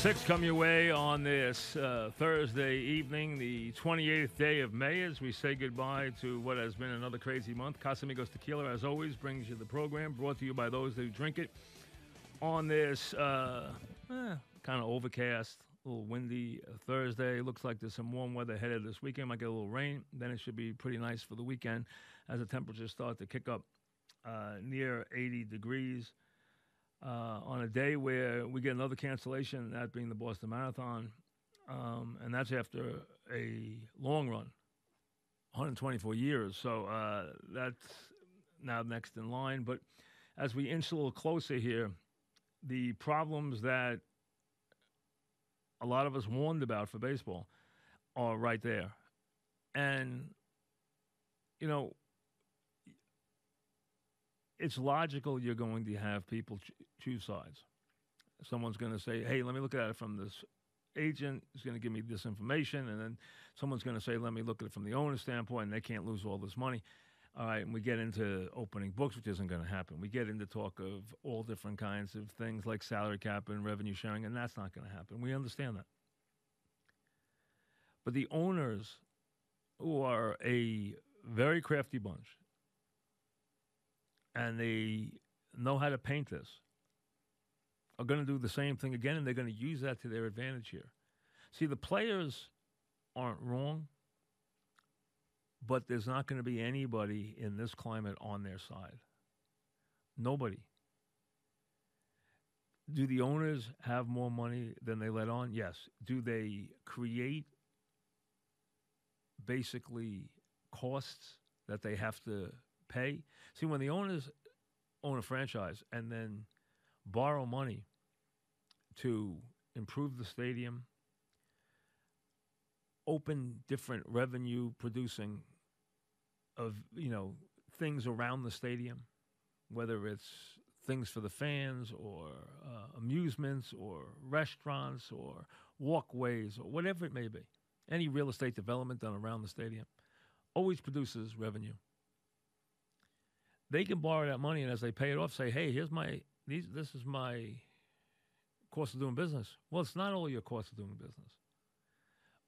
6 come your way on this Thursday evening, the 28th day of May, as we say goodbye to what has been another crazy month. Casamigos Tequila, as always, brings you the program, brought to you by those who drink it on this kind of overcast, a little windy Thursday. Looks like there's some warm weather headed this weekend. Might get a little rain. Then it should be pretty nice for the weekend as the temperatures start to kick up near 80 degrees. On a day where we get another cancellation, that being the Boston Marathon, and that's after a long run, 124 years. So that's now next in line. But as we inch a little closer here, the problems that a lot of us warned about for baseball are right there. And, you know, it's logical you're going to have people choose sides. Someone's going to say, hey, let me look at it from this agent who's going to give me this information. And then someone's going to say, let me look at it from the owner's standpoint, and they can't lose all this money. All right, and we get into opening books, which isn't going to happen. We get into talk of all different kinds of things like salary cap and revenue sharing, and that's not going to happen. We understand that. But the owners, who are a very crafty bunch, and they know how to paint this, are going to do the same thing again, and they're going to use that to their advantage here. See, the players aren't wrong, but there's not going to be anybody in this climate on their side. Nobody. Do the owners have more money than they let on? Yes. Do they create basically costs that they have to pay? See, when the owners own a franchise and then borrow money to improve the stadium, open different revenue producing of, things around the stadium, whether it's things for the fans or amusements or restaurants or walkways or whatever it may be. Any real estate development done around the stadium always produces revenue. They can borrow that money, and as they pay it off, say, hey, this is my cost of doing business. Well, it's not all your cost of doing business.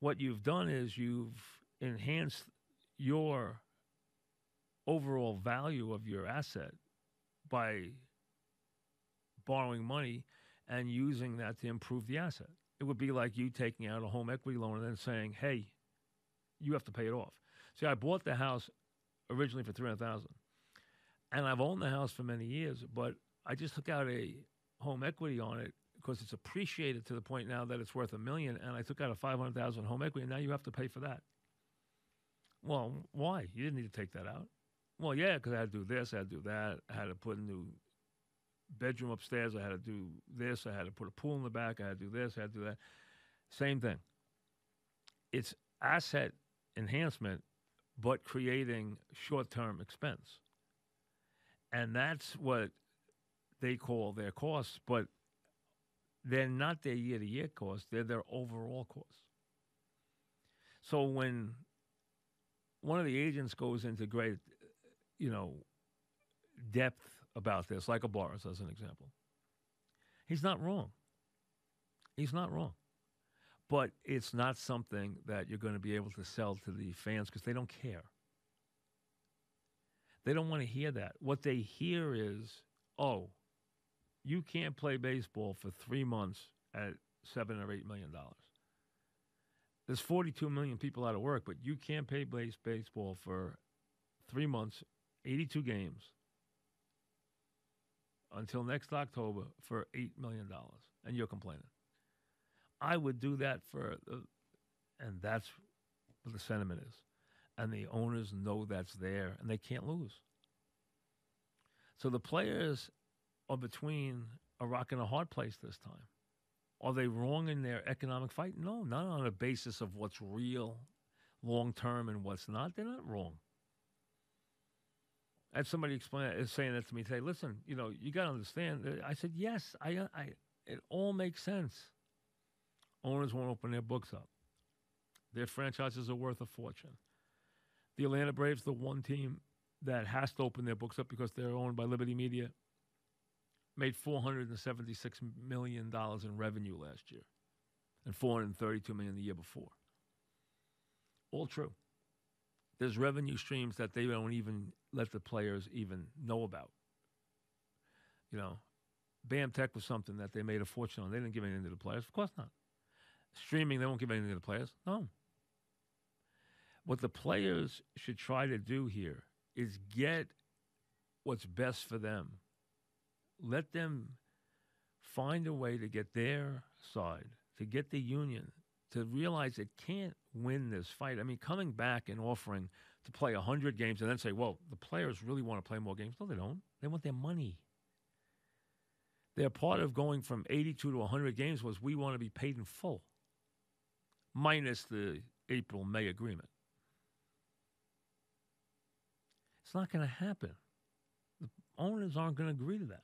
What you've done is you've enhanced your overall value of your asset by borrowing money and using that to improve the asset. It would be like you taking out a home equity loan and then saying, hey, you have to pay it off. See, I bought the house originally for $300,000. And I've owned the house for many years, but I just took out a home equity on it because it's appreciated to the point now that it's worth $1 million, and I took out a $500,000 home equity, and now you have to pay for that. Well, why? You didn't need to take that out. Well, yeah, because I had to do this, I had to do that, I had to put a new bedroom upstairs, I had to do this, I had to put a pool in the back, I had to do this, I had to do that. Same thing. It's asset enhancement, but creating short-term expense. And that's what they call their costs, but they're not their year-to-year costs. They're their overall costs. So when one of the agents goes into great, depth about this, like a Boris as an example, he's not wrong. He's not wrong. But it's not something that you're going to be able to sell to the fans because they don't care. They don't want to hear that. What they hear is, oh, you can't play baseball for 3 months at $7 or $8 million. There's 42 million people out of work, but you can't play baseball for 3 months, 82 games, until next October for $8 million, and you're complaining. I would do that and that's what the sentiment is. And the owners know that's there, and they can't lose. So the players are between a rock and a hard place this time. Are they wrong in their economic fight? No, not on a basis of what's real long-term and what's not. They're not wrong. I had somebody saying that to me today. Listen, you got to understand. I said, yes, it all makes sense. Owners won't open their books up. Their franchises are worth a fortune. The Atlanta Braves, the one team that has to open their books up because they're owned by Liberty Media, made $476 million in revenue last year. and 432 million the year before. All true. There's revenue streams that they don't even let the players even know about. You know, Bam Tech was something that they made a fortune on. They didn't give anything to the players. Of course not. Streaming, they won't give anything to the players. No. What the players should try to do here is get what's best for them. Let them find a way to get their side, to get the union, to realize it can't win this fight. I mean, coming back and offering to play 100 games and then say, well, the players really want to play more games. No, they don't. They want their money. They're part of going from 82 to 100 games was we want to be paid in full, minus the April-May agreement. It's not going to happen. The owners aren't going to agree to that.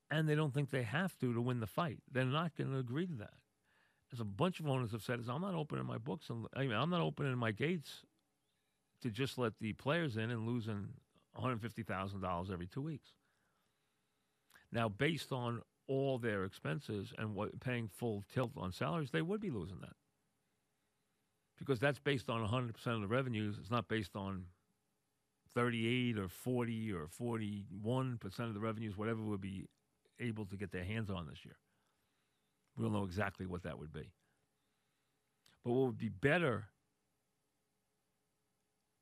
And they don't think they have to win the fight. They're not going to agree to that. As a bunch of owners have said, I'm not opening my books, and I'm not opening my gates to just let the players in and losing $150,000 every 2 weeks. Now, based on all their expenses and paying full tilt on salaries, they would be losing that. Because that's based on 100% of the revenues. It's not based on 38 or 40 or 41% of the revenues, whatever would be able to get their hands on this year. We don't know exactly what that would be. But what would be better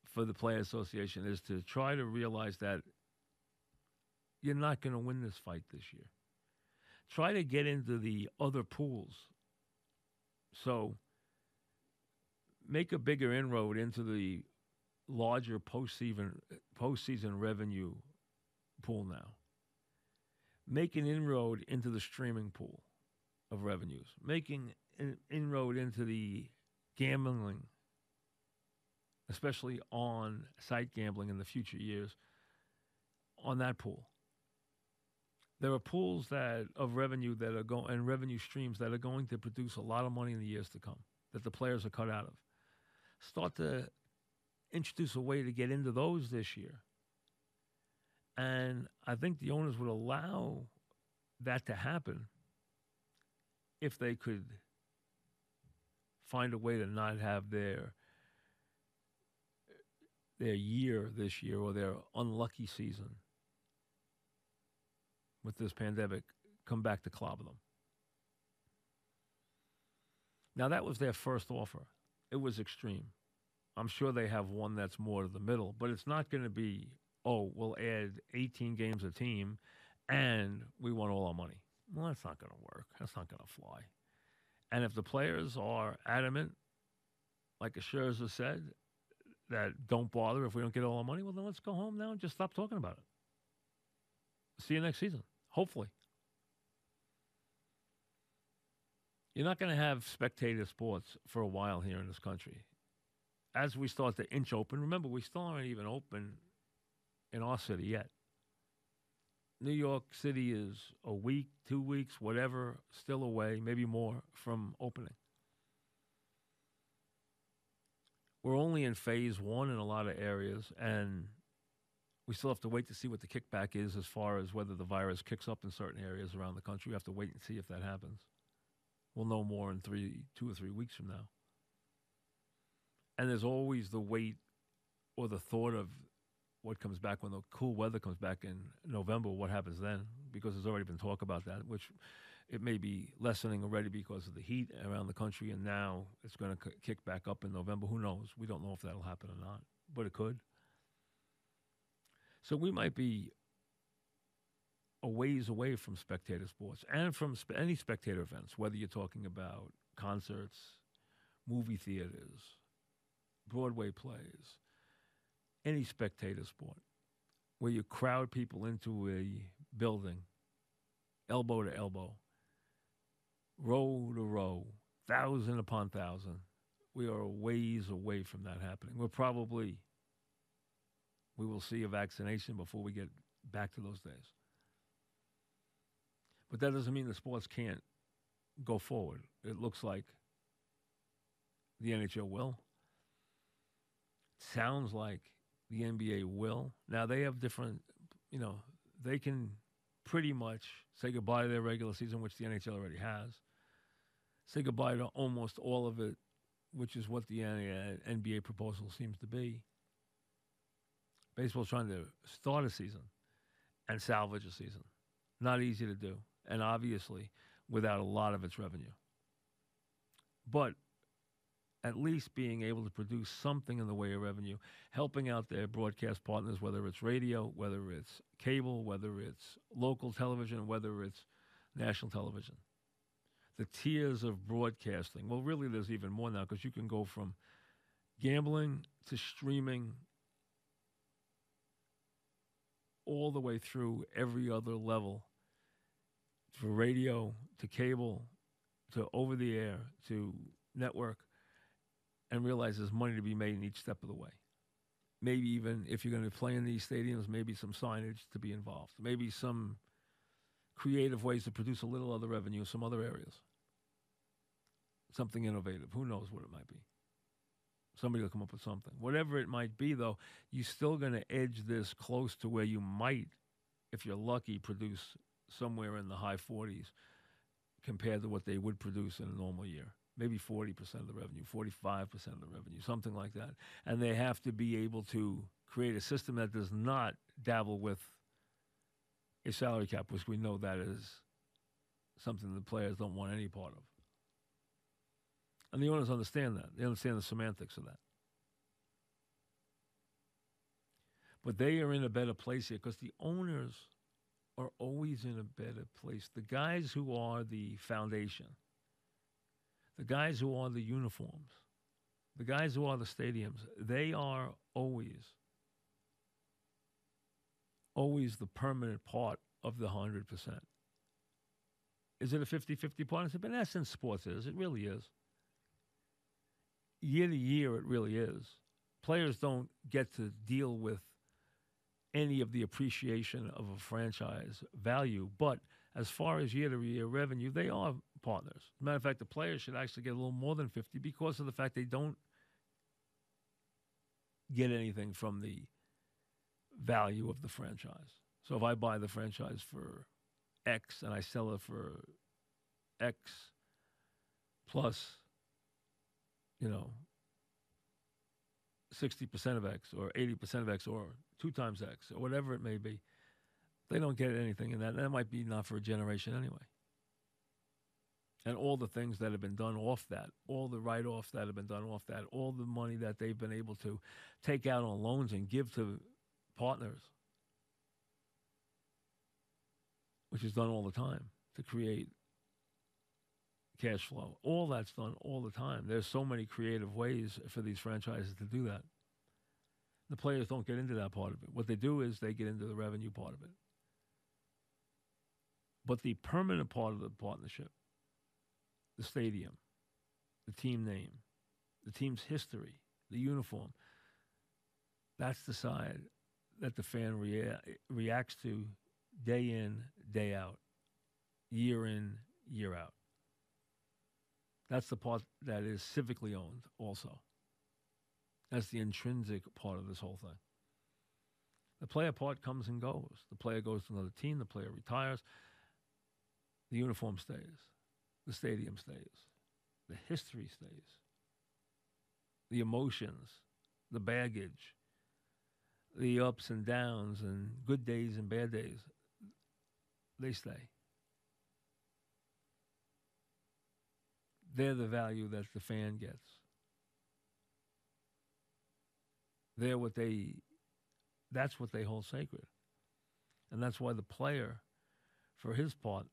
for the Player Association is to try to realize that you're not going to win this fight this year. Try to get into the other pools. So make a bigger inroad into the larger postseason revenue pool now. Make an inroad into the streaming pool of revenues. Making an inroad into the gambling, especially on site gambling in the future years, on that pool. There are pools of revenue that are and revenue streams that are going to produce a lot of money in the years to come that the players are cut out of. Start to introduce a way to get into those this year. And I think the owners would allow that to happen if they could find a way to not have their year this year or their unlucky season with this pandemic come back to clobber them. Now, that was their first offer. It was extreme. I'm sure they have one that's more to the middle, but it's not going to be, we'll add 18 games a team and we want all our money. Well, that's not going to work. That's not going to fly. And if the players are adamant, like Scherzer said, that don't bother if we don't get all our money, well, then let's go home now and just stop talking about it. See you next season, hopefully. You're not going to have spectator sports for a while here in this country. As we start to inch open, remember, we still aren't even open in our city yet. New York City is a week, 2 weeks, whatever, still away, maybe more from opening. We're only in phase one in a lot of areas, and we still have to wait to see what the kickback is as far as whether the virus kicks up in certain areas around the country. We have to wait and see if that happens. We'll know more in 2 or 3 weeks from now. And there's always the wait or the thought of what comes back when the cool weather comes back in November, what happens then, because there's already been talk about that, which it may be lessening already because of the heat around the country, and now it's going to kick back up in November. Who knows? We don't know if that'll happen or not, but it could. So we might be a ways away from spectator sports and from any spectator events, whether you're talking about concerts, movie theaters, Broadway plays, any spectator sport, where you crowd people into a building, elbow to elbow, row to row, 1,000 upon 1,000. We are a ways away from that happening. We will see a vaccination before we get back to those days. But that doesn't mean the sports can't go forward. It looks like the NHL will. Sounds like the NBA will. Now, they have different, they can pretty much say goodbye to their regular season, which the NHL already has. say goodbye to almost all of it, which is what the NBA proposal seems to be. Baseball's trying to start a season and salvage a season. Not easy to do, and obviously without a lot of its revenue. But at least being able to produce something in the way of revenue, helping out their broadcast partners, whether it's radio, whether it's cable, whether it's local television, whether it's national television. The tiers of broadcasting, well, really there's even more now because you can go from gambling to streaming all the way through every other level, for radio to cable to over the air to network, and realize there's money to be made in each step of the way. Maybe even if you're going to play in these stadiums, maybe some signage to be involved. Maybe some creative ways to produce a little other revenue in some other areas. Something innovative. Who knows what it might be? Somebody will come up with something. Whatever it might be, though, you're still going to edge this close to where you might, if you're lucky, produce somewhere in the high 40s compared to what they would produce in a normal year. Maybe 40% of the revenue, 45% of the revenue, something like that. And they have to be able to create a system that does not dabble with a salary cap, which we know that is something the players don't want any part of. And the owners understand that. They understand the semantics of that. But they are in a better place here because the owners are always in a better place. The guys who are the foundation, the guys who are the uniforms, the guys who are the stadiums, they are always the permanent part of the 100%. Is it a 50-50 partnership? In essence, sports is. It really is. Year to year, it really is. Players don't get to deal with any of the appreciation of a franchise value, but as far as year-to-year revenue, they are partners. As a matter of fact, the players should actually get a little more than 50 because of the fact they don't get anything from the value of the franchise. So if I buy the franchise for X and I sell it for X plus, 60% of X or 80% of X or 2 times X or whatever it may be, they don't get anything in that. And that might be not for a generation anyway. And all the things that have been done off that, all the write-offs that have been done off that, all the money that they've been able to take out on loans and give to partners, which is done all the time to create cash flow. All that's done all the time. There's so many creative ways for these franchises to do that. The players don't get into that part of it. What they do is they get into the revenue part of it. But the permanent part of the partnership, the stadium, the team name, the team's history, the uniform, that's the side that the fan reacts to day in, day out, year in, year out. That's the part that is civically owned also. That's the intrinsic part of this whole thing. The player part comes and goes. The player goes to another team. The player retires. The uniform stays. The stadium stays. The history stays. The emotions, the baggage, the ups and downs and good days and bad days, they stay. They're the value that the fan gets. That's what they hold sacred. And that's why the player, for his part,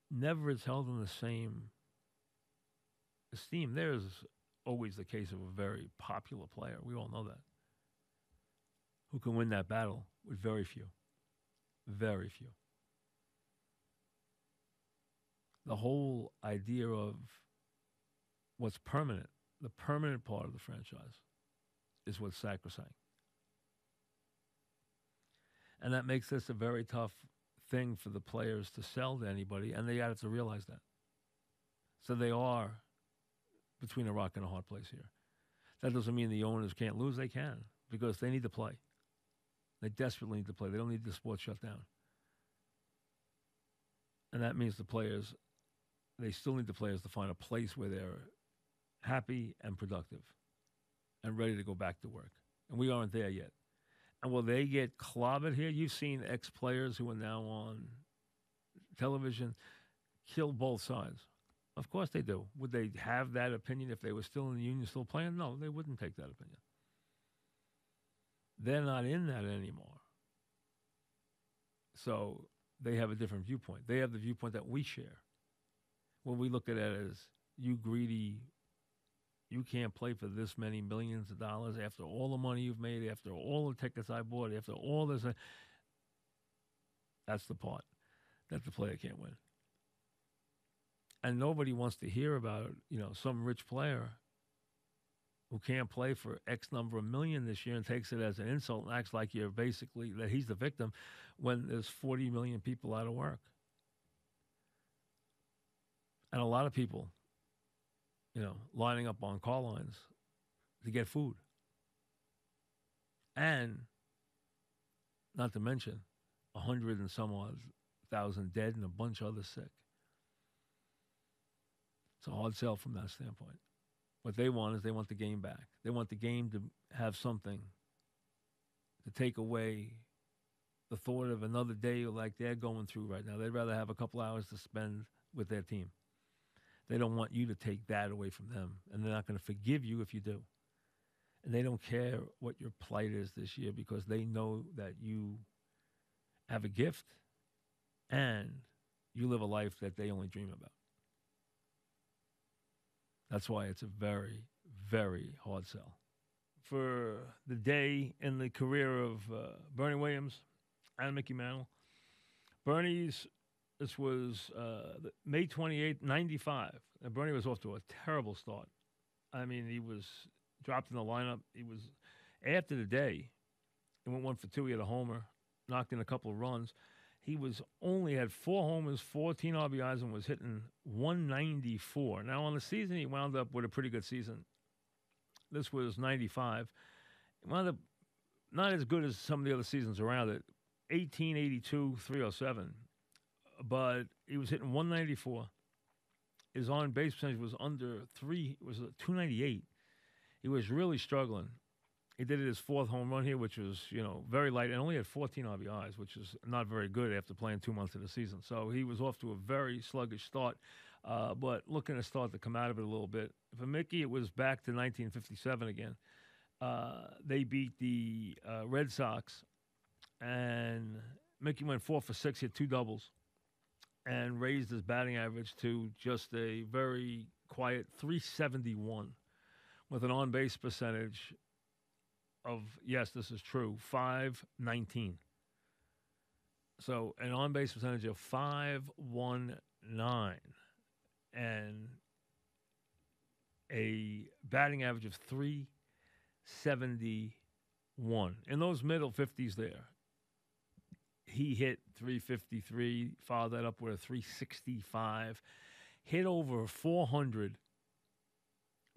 never is held in the same esteem. There's always the case of a very popular player. We all know that. Who can win that battle with very few. Very few. The whole idea of what's permanent, the permanent part of the franchise, is what's sacrosanct. And that makes this a very tough thing for the players to sell to anybody, and they have to realize that. So they are between a rock and a hard place here. That doesn't mean the owners can't lose. They can, because they need to play. They desperately need to play. They don't need the sport shut down. And that means the players they still need the players to find a place where they're happy and productive and ready to go back to work. And we aren't there yet. And will they get clobbered here? You've seen ex-players who are now on television kill both sides. Of course they do. Would they have that opinion if they were still in the union, still playing? No, they wouldn't take that opinion. They're not in that anymore. So they have a different viewpoint. They have the viewpoint that we share. When we look at it as, you greedy, you can't play for this many millions of dollars after all the money you've made, after all the tickets I bought, after all this. That's the part that the player can't win. And nobody wants to hear about, some rich player who can't play for X number of million this year and takes it as an insult and acts like you're basically, that he's the victim when there's 40 million people out of work. And a lot of people, lining up on call lines to get food. And not to mention 100 and some odd thousand dead and a bunch of others sick. It's a hard sell from that standpoint. What they want is they want the game back. They want the game to have something to take away the thought of another day like they're going through right now. They'd rather have a couple hours to spend with their team. They don't want you to take that away from them, and they're not going to forgive you if you do. And they don't care what your plight is this year because they know that you have a gift and you live a life that they only dream about. That's why it's a very, very hard sell. For the day in the career of Bernie Williams and Mickey Mantle, this was May 28th, 95. And Bernie was off to a terrible start. I mean, he was dropped in the lineup. He was, after the day, he went 1 for 2. He had a homer, knocked in a couple of runs. He only had 4 homers, 14 RBIs, and was hitting 194. Now, on the season, he wound up with a pretty good season. This was 95. He wound up not as good as some of the other seasons around it. 1882, 307. But he was hitting 194. His on-base percentage was under 3. It was 298. He was really struggling. He did his 4th home run here, which was, very light, and only had 14 RBIs, which is not very good after playing 2 months of the season. So he was off to a very sluggish start, but looking to start to come out of it a little bit. For Mickey, it was back to 1957 again. They beat the Red Sox, and Mickey went 4 for 6, hit 2 doubles, and raised his batting average to just a very quiet 371 with an on-base percentage of, yes, this is true, 519. So an on-base percentage of 519 and a batting average of 371. In those middle 50s there, he hit 353, followed that up with a 365, hit over 400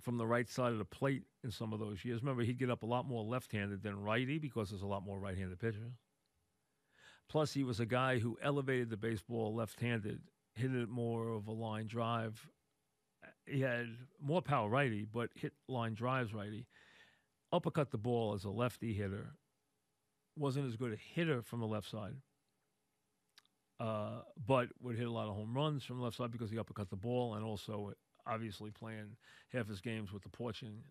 from the right side of the plate in some of those years. Remember, he'd get up a lot more left-handed than righty because there's a lot more right-handed pitchers. Plus, he was a guy who elevated the baseball left-handed, hit it more of a line drive. He had more power righty, but hit line drives righty. Uppercut the ball as a lefty hitter. Wasn't as good a hitter from the left side, but would hit a lot of home runs from the left side because he uppercut the ball, and also obviously playing half his games with the porch and,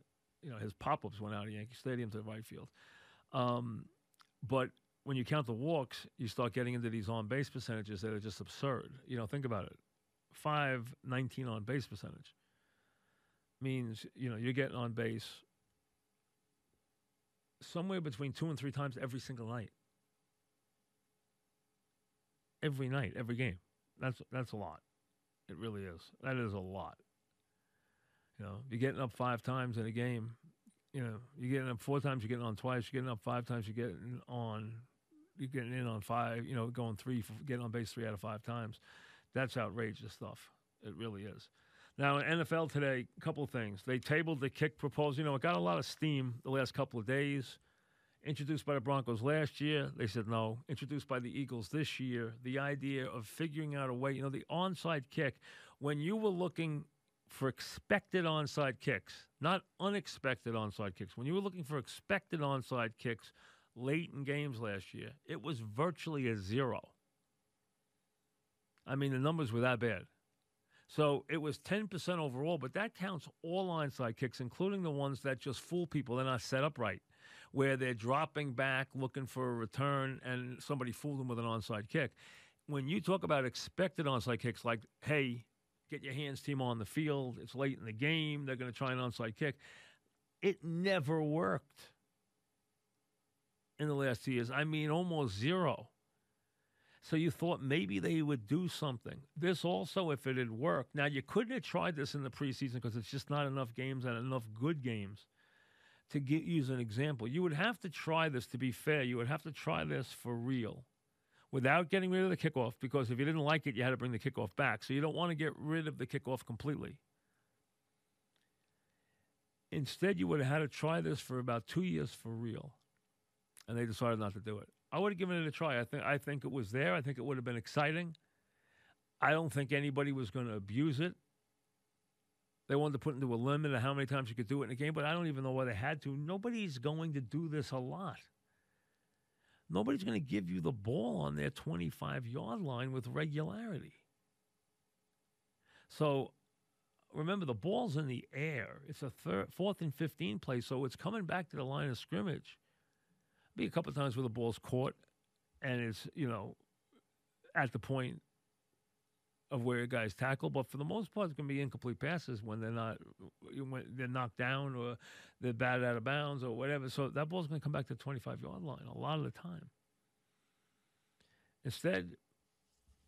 his pop-ups went out of Yankee Stadium to the right field. But when you count the walks, you start getting into these on-base percentages that are just absurd. Think about it. 519 on-base percentage means, you're getting on base somewhere between 2 and 3 times every single night. Every night, every game. That's a lot. It really is. That is a lot. You're getting up 5 times in a game. You're getting up 4 times, you're getting on twice. You're getting up 5 times, you're getting in on 5. Going 3, getting on base 3 out of 5 times. That's outrageous stuff. It really is. Now, in NFL today, a couple of things. They tabled the kick proposal. It got a lot of steam the last couple of days. Introduced by the Broncos last year, they said no. Introduced by the Eagles this year, the idea of figuring out a way, the onside kick when you were looking for expected onside kicks, not unexpected onside kicks, when you were looking for expected onside kicks late in games last year, it was virtually a 0. I mean, the numbers were that bad. So it was 10% overall, but that counts all onside kicks, including the ones that just fool people. They're not set up right, where they're dropping back looking for a return and somebody fooled them with an onside kick. When you talk about expected onside kicks, like, hey, get your hands team on the field, it's late in the game, they're going to try an onside kick, it never worked in the last 2 years. I mean, almost 0. So you thought maybe they would do something. This also, if it had worked. Now, you couldn't have tried this in the preseason because it's just not enough games and enough good games to use an example. You would have to try this, to be fair. You would have to try this for real without getting rid of the kickoff, because if you didn't like it, you had to bring the kickoff back. So you don't want to get rid of the kickoff completely. Instead, you would have had to try this for about 2 years for real. And they decided not to do it. I would have given it a try. I think it was there. I think it would have been exciting. I don't think anybody was going to abuse it. They wanted to put into a limit of how many times you could do it in a game, but I don't even know why they had to. Nobody's going to do this a lot. Nobody's going to give you the ball on their 25-yard line with regularity. So remember, the ball's in the air. It's a 4th and 15 play, so it's coming back to the line of scrimmage. Be a couple of times where the ball's caught and it's, at the point of where a guy's tackled. But for the most part, it's going to be incomplete passes when they're knocked down or they're batted out of bounds or whatever. So that ball's going to come back to the 25-yard line a lot of the time. Instead,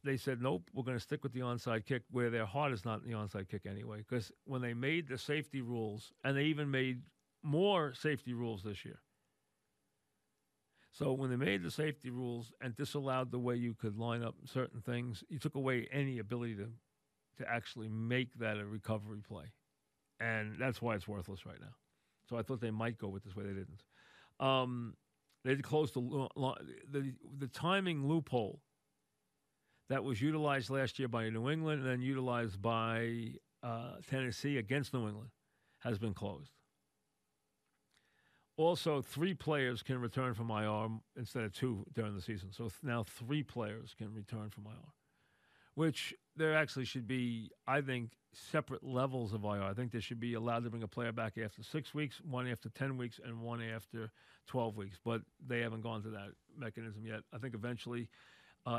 they said, nope, we're going to stick with the onside kick, where their heart is not in the onside kick anyway. Because when they made the safety rules, and they even made more safety rules this year. So when they made the safety rules and disallowed the way you could line up certain things, you took away any ability to actually make that a recovery play. And that's why it's worthless right now. So I thought they might go with this way. They didn't. They closed the timing loophole that was utilized last year by New England and then utilized by Tennessee against New England has been closed. Also, 3 players can return from IR instead of 2 during the season. So now 3 players can return from IR, which there actually should be, I think, separate levels of IR. I think they should be allowed to bring a player back after 6 weeks, 1 after 10 weeks, and 1 after 12 weeks. But they haven't gone to that mechanism yet. I think eventually,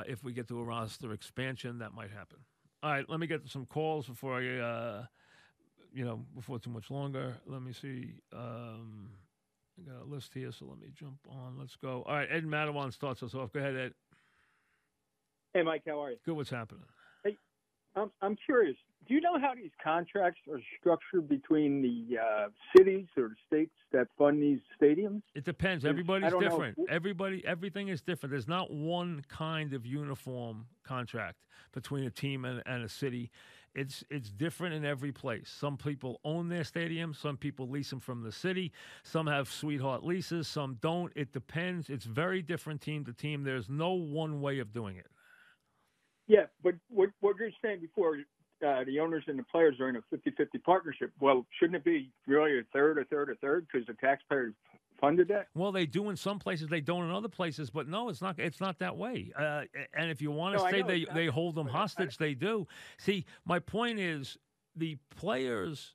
if we get to a roster expansion, that might happen. All right, let me get to some calls before before too much longer. Let me see. I got a list here, so let me jump on. Let's go. All right, Ed Madawan starts us off. Go ahead, Ed. Hey, Mike, how are you? Good, what's happening? Hey, I'm curious. Do you know how these contracts are structured between the cities or the states that fund these stadiums? It depends. Everybody's different. Everything is different. There's not one kind of uniform contract between a team and a city. It's different in every place. Some people own their stadiums. Some people lease them from the city. Some have sweetheart leases. Some don't. It depends. It's very different team to team. There's no one way of doing it. Yeah, but what you're saying before, the owners and the players are in a 50-50 partnership. Well, shouldn't it be really a third because the taxpayers funded that? Well, they do in some places. They don't in other places. But no, it's not. It's not that way. And if you want to say they hold them hostage, they do. See, my point is the players.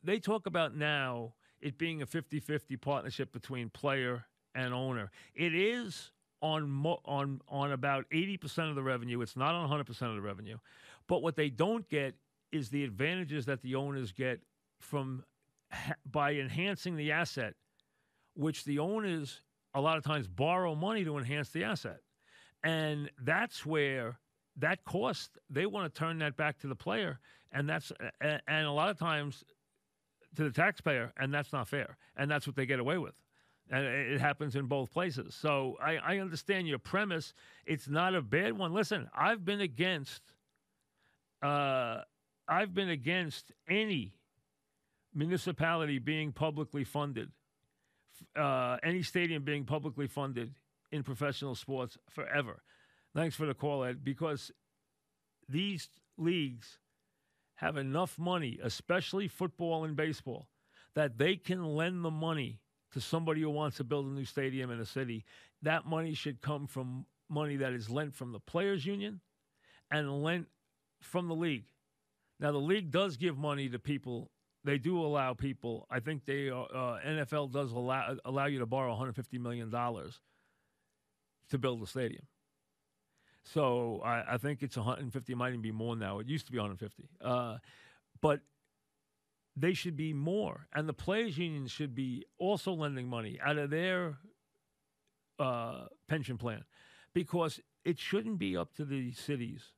They talk about now it being a 50-50 partnership between player and owner. It is on about 80% of the revenue. It's not on 100% of the revenue. But what they don't get is the advantages that the owners get by enhancing the asset, which the owners a lot of times borrow money to enhance the asset. And that's where that cost, they want to turn that back to the player. And a lot of times to the taxpayer, and that's not fair. And that's what they get away with. And it happens in both places. So I understand your premise. It's not a bad one. Listen, I've been against any municipality being publicly funded, any stadium being publicly funded in professional sports forever. Thanks for the call, Ed, because these leagues have enough money, especially football and baseball, that they can lend the money to somebody who wants to build a new stadium in a city. That money should come from money that is lent from the players' union and lent from the league. Now, the league does give money to people. They do allow people. I think they NFL does allow you to borrow $150 million to build a stadium. So I think it's 150. It might even be more now. It used to be 150. But they should be more. And the players' union should be also lending money out of their pension plan, because it shouldn't be up to the cities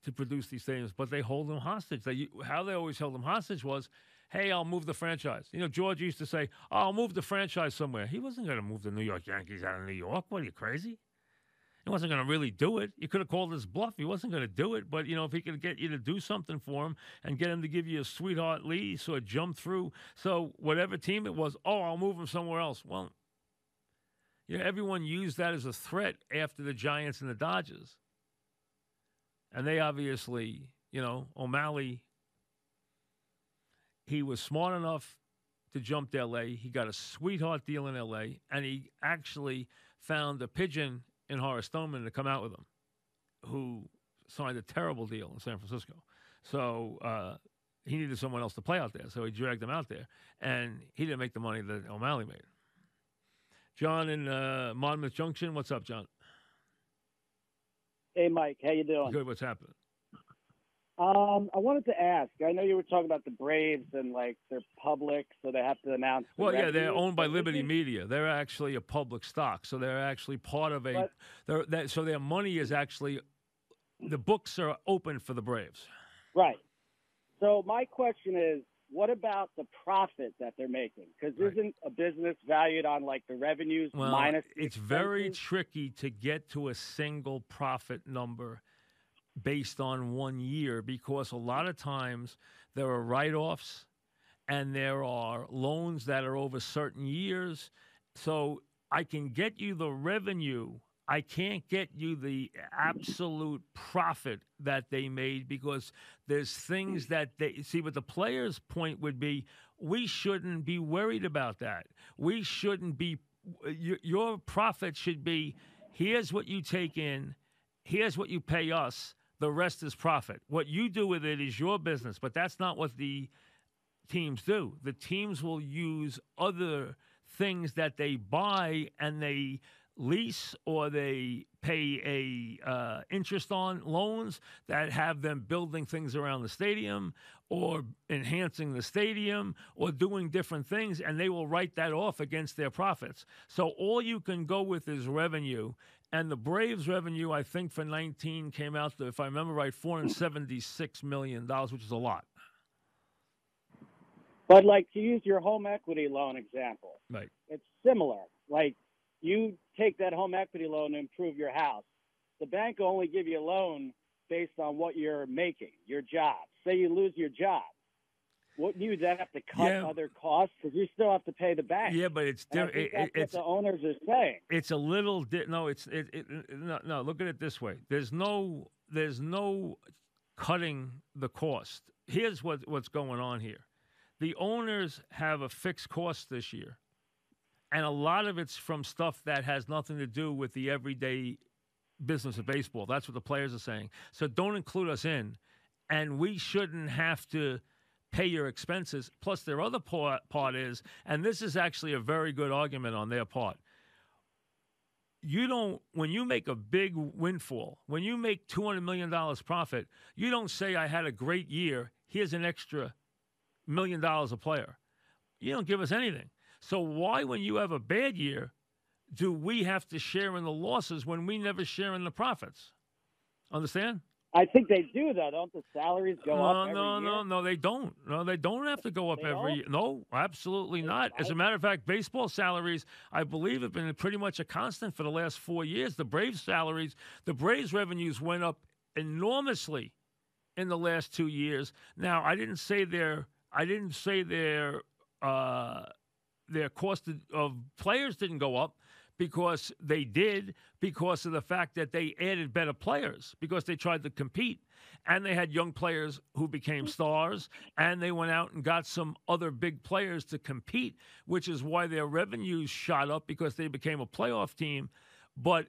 to produce these stadiums, but they hold them hostage. How they always held them hostage was, hey, I'll move the franchise. You know, George used to say, oh, I'll move the franchise somewhere. He wasn't going to move the New York Yankees out of New York. What, are you crazy? He wasn't going to really do it. You could have called his bluff. He wasn't going to do it. But, you know, if he could get you to do something for him and get him to give you a sweetheart lease or jump through. So whatever team it was, oh, I'll move him somewhere else. Well, you know, everyone used that as a threat after the Giants and the Dodgers. And they obviously, you know, O'Malley, he was smart enough to jump to L.A. He got a sweetheart deal in L.A., and he actually found a pigeon in Horace Stoneman to come out with him, who signed a terrible deal in San Francisco. So he needed someone else to play out there, so he dragged him out there, and he didn't make the money that O'Malley made. John in Monmouth Junction, what's up, John? Hey, Mike, how you doing? Good. What's happening? I wanted to ask. I know you were talking about the Braves and like they're public, so they have to announce. Well, yeah, they're owned by Liberty Media. They're actually a public stock, so they're actually part of a. So their money is actually, the books are open for the Braves. Right. So my question is, what about the profit that they're making? Because isn't a business valued on like the revenues minus the it's very tricky to get to a single profit number based on 1 year, because a lot of times there are write-offs and there are loans that are over certain years. So I can get you the revenue. I can't get you the absolute profit that they made, because there's things that they see. But the players' point would be, we shouldn't be worried about that. We shouldn't be. Your profit should be, here's what you take in, here's what you pay us. The rest is profit. What you do with it is your business, but that's not what the teams do. The teams will use other things that they buy and they lease, or they pay a interest on loans that have them building things around the stadium or enhancing the stadium or doing different things, and they will write that off against their profits. So all you can go with is revenue. And the Braves' revenue, I think, for 19 came out to, if I remember right, $476 million, which is a lot. But like, to use your home equity loan example, right? It's similar. Like, you take that home equity loan to improve your house. The bank will only give you a loan based on what you're making, your job. Say you lose your job. Wouldn't you then have to cut other costs? Because you still have to pay the bank. Yeah, but it's different. That's what the owners are saying. It's a little no. No. Look at it this way. There's no cutting the cost. Here's what's going on here. The owners have a fixed cost this year, and a lot of it's from stuff that has nothing to do with the everyday business of baseball. That's what the players are saying. So don't include us in, and we shouldn't have to pay your expenses. Plus, their other part is, and this is actually a very good argument on their part, you don't, when you make a big windfall, when you make $200 million profit, you don't say, I had a great year, here's an extra $1 million a player. You don't give us anything. So why, when you have a bad year, do we have to share in the losses when we never share in the profits? Understand? I think they do, though. Don't the salaries go up every year? No, they don't. No, they don't have to go up every year. No, absolutely not. As a matter of fact, baseball salaries, I believe, have been pretty much a constant for the last 4 years. The Braves salaries, the Braves revenues went up enormously in the last 2 years. Now, I didn't say their cost of players didn't go up, because they did, because of the fact that they added better players, because they tried to compete. And they had young players who became stars, and they went out and got some other big players to compete, which is why their revenues shot up because they became a playoff team. But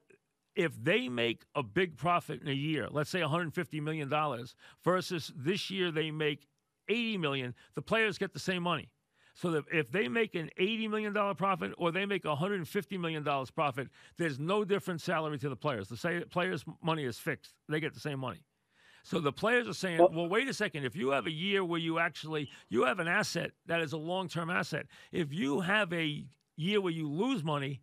if they make a big profit in a year, let's say $150 million, versus this year they make $80 million, the players get the same money. So that if they make an $80 million profit or they make $150 million profit, there's no different salary to the players. The players' money is fixed. They get the same money. So the players are saying, well, wait a second. If you have a year where you have an asset that is a long-term asset, if you have a year where you lose money,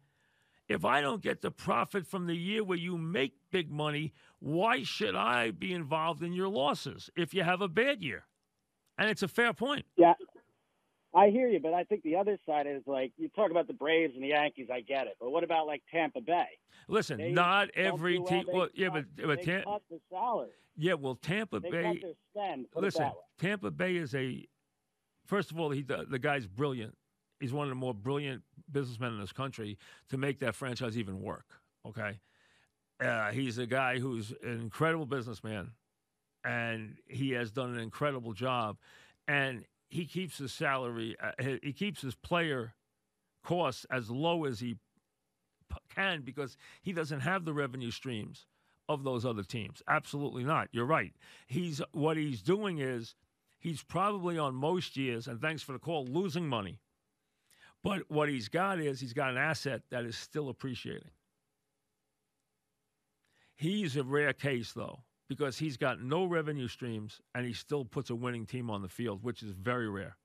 if I don't get the profit from the year where you make big money, why should I be involved in your losses if you have a bad year? And it's a fair point. Yeah, I hear you, but I think the other side is like you talk about the Braves and the Yankees. I get it, but what about like Tampa Bay? Listen, not every team. Well, yeah, but they cut the salary. Yeah, well, Tampa Bay. They cut their spend. Listen, Tampa Bay is first of all, the guy's brilliant. He's one of the more brilliant businessmen in this country to make that franchise even work. Okay, he's a guy who's an incredible businessman, and he has done an incredible job, and he keeps his salary, he keeps his player costs as low as he can because he doesn't have the revenue streams of those other teams. Absolutely not. You're right. What he's doing is he's probably on most years, and thanks for the call, losing money. But what he's got is he's got an asset that is still appreciating. He's a rare case, though, because he's got no revenue streams, and he still puts a winning team on the field, which is very rare.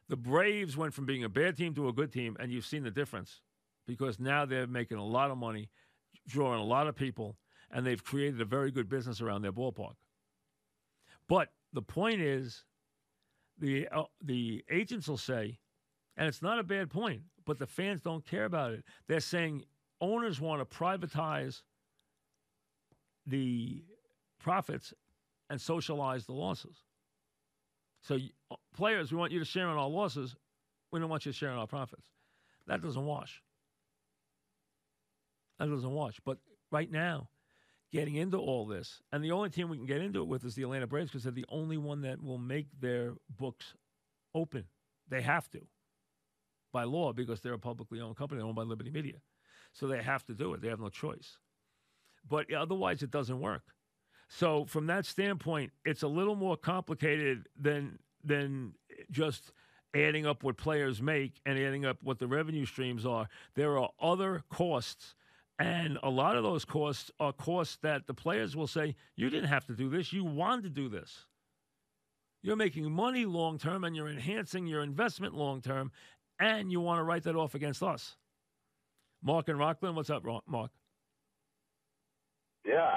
The Braves went from being a bad team to a good team, and you've seen the difference because now they're making a lot of money, drawing a lot of people, and they've created a very good business around their ballpark. But the point is, the agents will say, and it's not a bad point, but the fans don't care about it. They're saying owners want to privatize the profits and socialize the losses. So players, we want you to share in our losses. We don't want you to share in our profits. That doesn't wash. That doesn't wash. But right now, getting into all this, and the only team we can get into it with is the Atlanta Braves because they're the only one that will make their books open. They have to, by law, because they're a publicly owned company owned by Liberty Media. So they have to do it. They have no choice. But otherwise, it doesn't work. So from that standpoint, it's a little more complicated than just adding up what players make and adding up what the revenue streams are. There are other costs, and a lot of those costs are costs that the players will say, you didn't have to do this. You wanted to do this. You're making money long-term, and you're enhancing your investment long-term, and you want to write that off against us. Mark and Rockland, what's up, Mark? Yeah,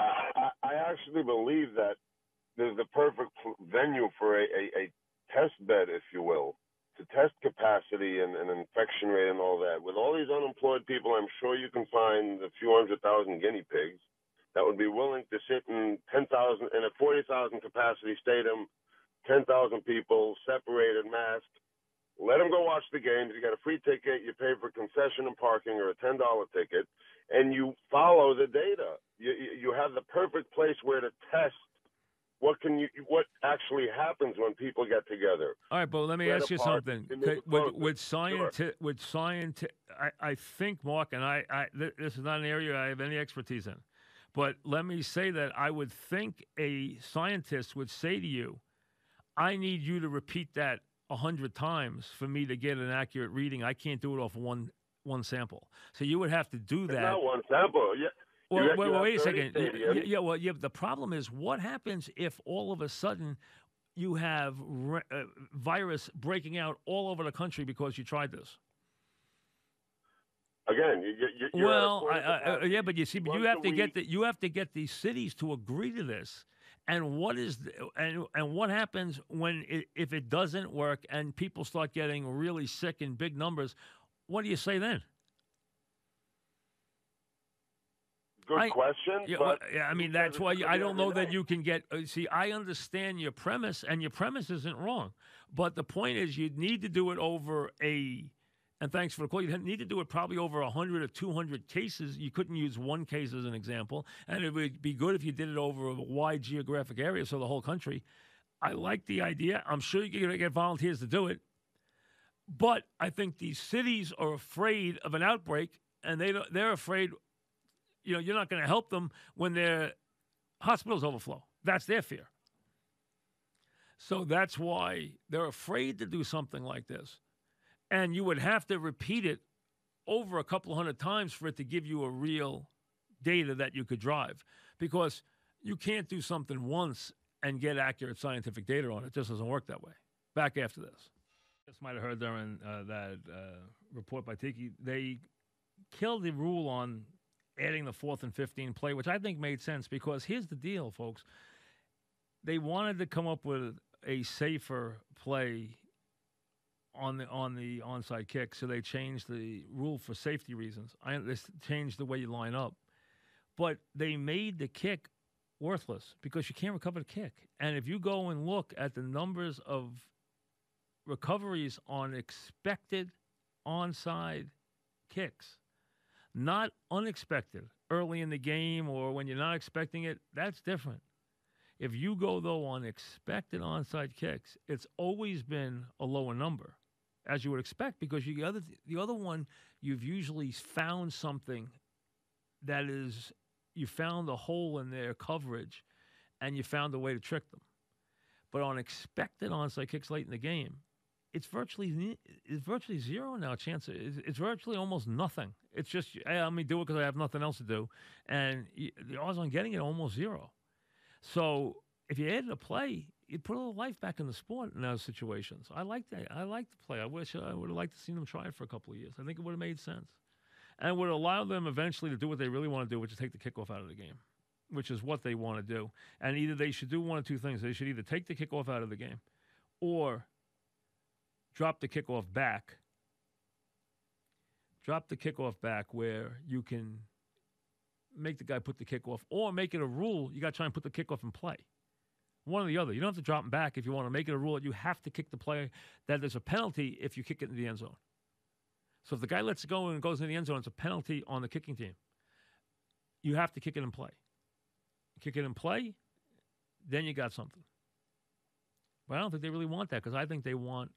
I actually believe that there's the perfect venue for a test bed, if you will, to test capacity and infection rate and all that. With all these unemployed people, I'm sure you can find a few 100,000 guinea pigs that would be willing to sit in 10,000 in a 40,000 capacity stadium, 10,000 people, separated, masked. Let them go watch the games. You got a free ticket. You pay for concession and parking or a $10 ticket, and you follow the data. You have the perfect place where to test what actually happens when people get together. All right, but let me ask you something. I think, Mark, and this is not an area I have any expertise in, but let me say that I would think a scientist would say to you, I need you to repeat that 100 times for me to get an accurate reading. I can't do it off one sample. So you would have to do that. It's not one sample. Yeah. Well, wait a second. Yeah. The problem is, what happens if all of a sudden you have virus breaking out all over the country because you tried this? Again, yeah, but you see, but you have to get these cities to agree to this. And what happens if it doesn't work and people start getting really sick in big numbers? What do you say then? Good question. I mean, that's why I don't know that you can get. See, I understand your premise, and your premise isn't wrong. But the point is, you need to do it over a And thanks for the call. You need to do it probably over 100 or 200 cases. You couldn't use one case as an example. And it would be good if you did it over a wide geographic area, so the whole country. I like the idea. I'm sure you're going to get volunteers to do it. But I think these cities are afraid of an outbreak, and they're afraid, you're not going to help them when their hospitals overflow. That's their fear. So that's why they're afraid to do something like this. And you would have to repeat it over a couple of hundred times for it to give you a real data that you could drive. Because you can't do something once and get accurate scientific data on it. It just doesn't work that way. Back after this. Just might have heard during that report by Tiki, they killed the rule on adding the 4th and 15 play, which I think made sense because here's the deal, folks. They wanted to come up with a safer play on the onside kick, so they changed the rule for safety reasons. They changed the way you line up. But they made the kick worthless because you can't recover the kick. And if you go and look at the numbers of recoveries on expected onside kicks, not unexpected early in the game or when you're not expecting it, that's different. If you go, though, on expected onside kicks, it's always been a lower number, as you would expect, because the other one, you've usually found something that is, you found a hole in their coverage, and you found a way to trick them. But on expected onside kicks late in the game, it's virtually zero now. Chance it's virtually almost nothing. It's just, hey, let me do it because I have nothing else to do, and the odds on getting it are almost zero. So if you added a play, you put a little life back in the sport in those situations. I like that. I like the play. I wish I would have liked to see them try it for a couple of years. I think it would have made sense. And it would allow them eventually to do what they really want to do, which is take the kickoff out of the game, which is what they want to do. And either they should do one of two things. They should either take the kickoff out of the game or drop the kickoff back. Drop the kickoff back where you can make the guy put the kickoff, or make it a rule you got to try and put the kickoff in play. One or the other. You don't have to drop him back if you want to make it a rule that you have to kick the play, that there's a penalty if you kick it in the end zone. So if the guy lets it go and goes in the end zone, it's a penalty on the kicking team. You have to kick it in play. Kick it in play, then you got something. But I don't think they really want that because I think they want...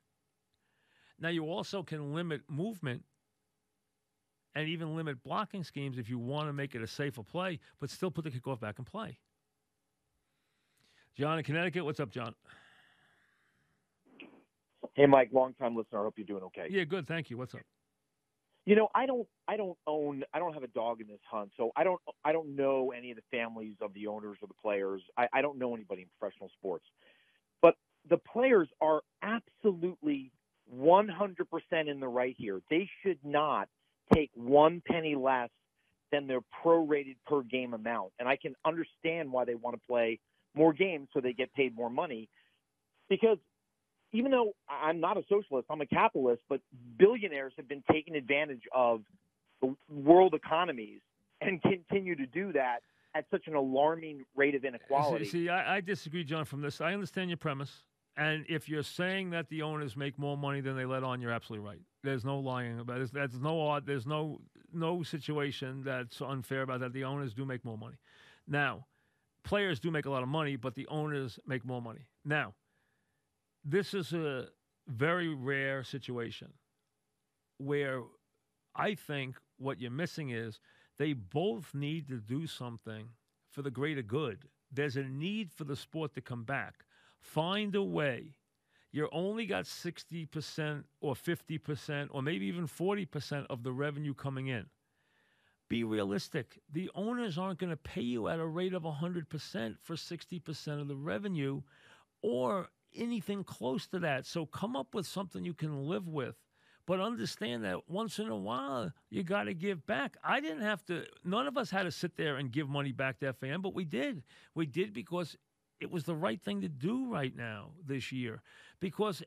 Now, you also can limit movement and even limit blocking schemes if you want to make it a safer play, but still put the kickoff back in play. John in Connecticut, what's up, John? Hey, Mike, long-time listener. I hope you're doing okay. Yeah, good, thank you. What's up? I don't have a dog in this hunt, so I don't know any of the families of the owners or the players. I don't know anybody in professional sports, but the players are absolutely 100% in the right here. They should not take one penny less than their prorated per game amount. And I can understand why they want to play more games so they get paid more money. Because even though I'm not a socialist, I'm a capitalist, but billionaires have been taking advantage of the world economies and continue to do that at such an alarming rate of inequality. See, I disagree, John, from this. I understand your premise. And if you're saying that the owners make more money than they let on, you're absolutely right. There's no lying about it. There's no situation that's unfair about that. The owners do make more money. Now, players do make a lot of money, but the owners make more money. Now, this is a very rare situation where I think what you're missing is they both need to do something for the greater good. There's a need for the sport to come back. Find a way. You only got 60% or 50% or maybe even 40% of the revenue coming in. Be realistic. The owners aren't going to pay you at a rate of 100% for 60% of the revenue or anything close to that. So come up with something you can live with. But understand that once in a while, you got to give back. None of us had to sit there and give money back to FAM, but we did. We did because it was the right thing to do right now this year because,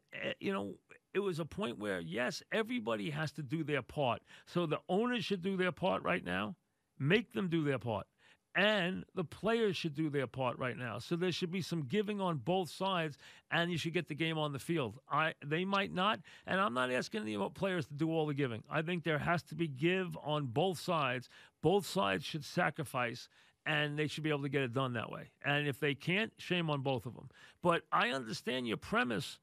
it was a point where, yes, everybody has to do their part. So the owners should do their part right now. Make them do their part. and the players should do their part right now. So there should be some giving on both sides, and you should get the game on the field. They might not, and I'm not asking the players to do all the giving. I think there has to be give on both sides. Both sides should sacrifice, and they should be able to get it done that way. And if they can't, shame on both of them. But I understand your premise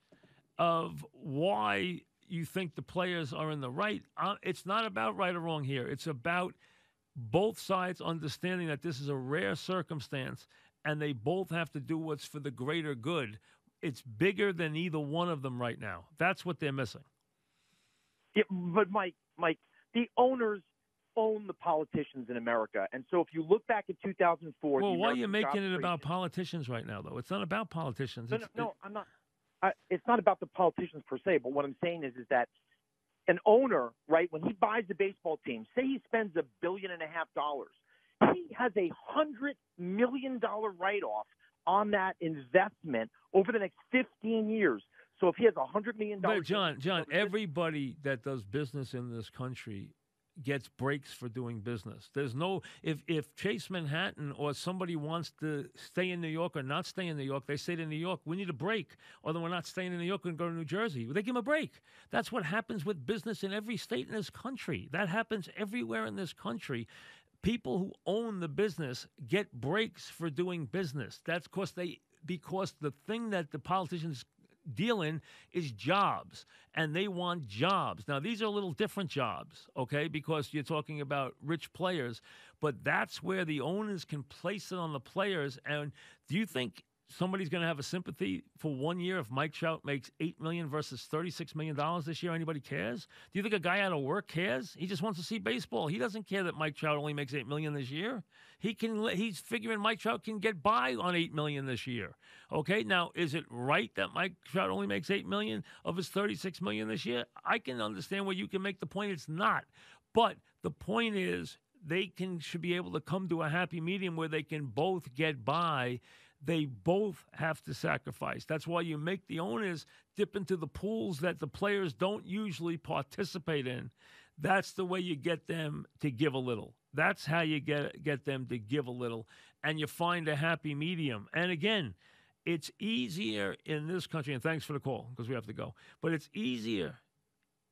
of why you think the players are in the right. It's not about right or wrong here. It's about both sides understanding that this is a rare circumstance and they both have to do what's for the greater good. It's bigger than either one of them right now. That's what they're missing. Yeah, but Mike, the owners own the politicians in America. And so if you look back at 2004... Well, why are you making it about politicians right now, though? It's not about politicians. No, I'm not. It's not about the politicians per se, but what I'm saying is that an owner, right, when he buys a baseball team, say he spends $1.5 billion, he has $100 million write-off on that investment over the next 15 years. So if he has $100 million... But John, everybody that does business in this country gets breaks for doing business. There's no, if Chase Manhattan or somebody wants to stay in New York or not stay in New York, they say to New York, we need a break, or then we're not staying in New York and go to New Jersey. They give them a break. That's what happens with business in every state in this country. That happens everywhere in this country. People who own the business get breaks for doing business. That's because the thing that the politicians deal in is jobs, and they want jobs. Now, these are a little different jobs, okay, because you're talking about rich players, but that's where the owners can place it on the players. And do you think somebody's going to have a sympathy for 1 year if Mike Trout makes $8 million versus $36 million this year? Anybody cares? Do you think a guy out of work cares? He just wants to see baseball. He doesn't care that Mike Trout only makes $8 million this year. He's figuring Mike Trout can get by on $8 million this year. Okay, now is it right that Mike Trout only makes $8 million of his $36 million this year? I can understand where you can make the point. It's not, but the point is they should be able to come to a happy medium where they can both get by. They both have to sacrifice. That's why you make the owners dip into the pools that the players don't usually participate in. That's the way you get them to give a little. That's how you get them to give a little, and you find a happy medium. And again, it's easier in this country, and thanks for the call because we have to go, but it's easier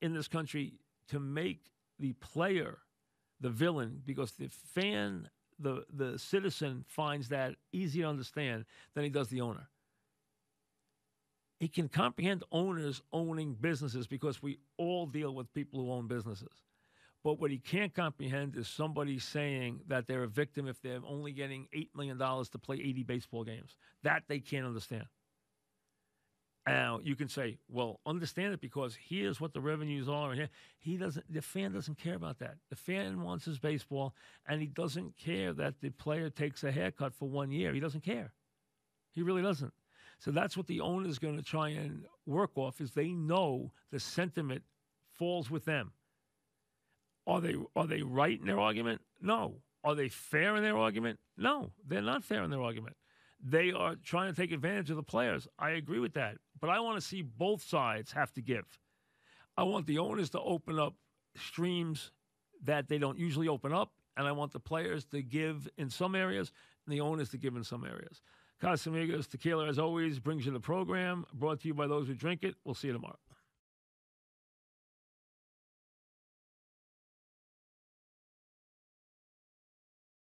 in this country to make the player the villain because the fan, the citizen finds that easy to understand than he does the owner. He can comprehend owners owning businesses because we all deal with people who own businesses. But what he can't comprehend is somebody saying that they're a victim if they're only getting $8 million to play 80 baseball games. That they can't understand. Now, you can say, well, understand it because here's what the revenues are. And the fan doesn't care about that. The fan wants his baseball, and he doesn't care that the player takes a haircut for 1 year. He doesn't care. He really doesn't. So that's what the owner is going to try and work off is they know the sentiment falls with them. Are they right in their argument? No. Are they fair in their argument? No, they're not fair in their argument. They are trying to take advantage of the players. I agree with that. But I want to see both sides have to give. I want the owners to open up streams that they don't usually open up, and I want the players to give in some areas and the owners to give in some areas. Casamigos Tequila, as always, brings you the program, brought to you by those who drink it. We'll see you tomorrow.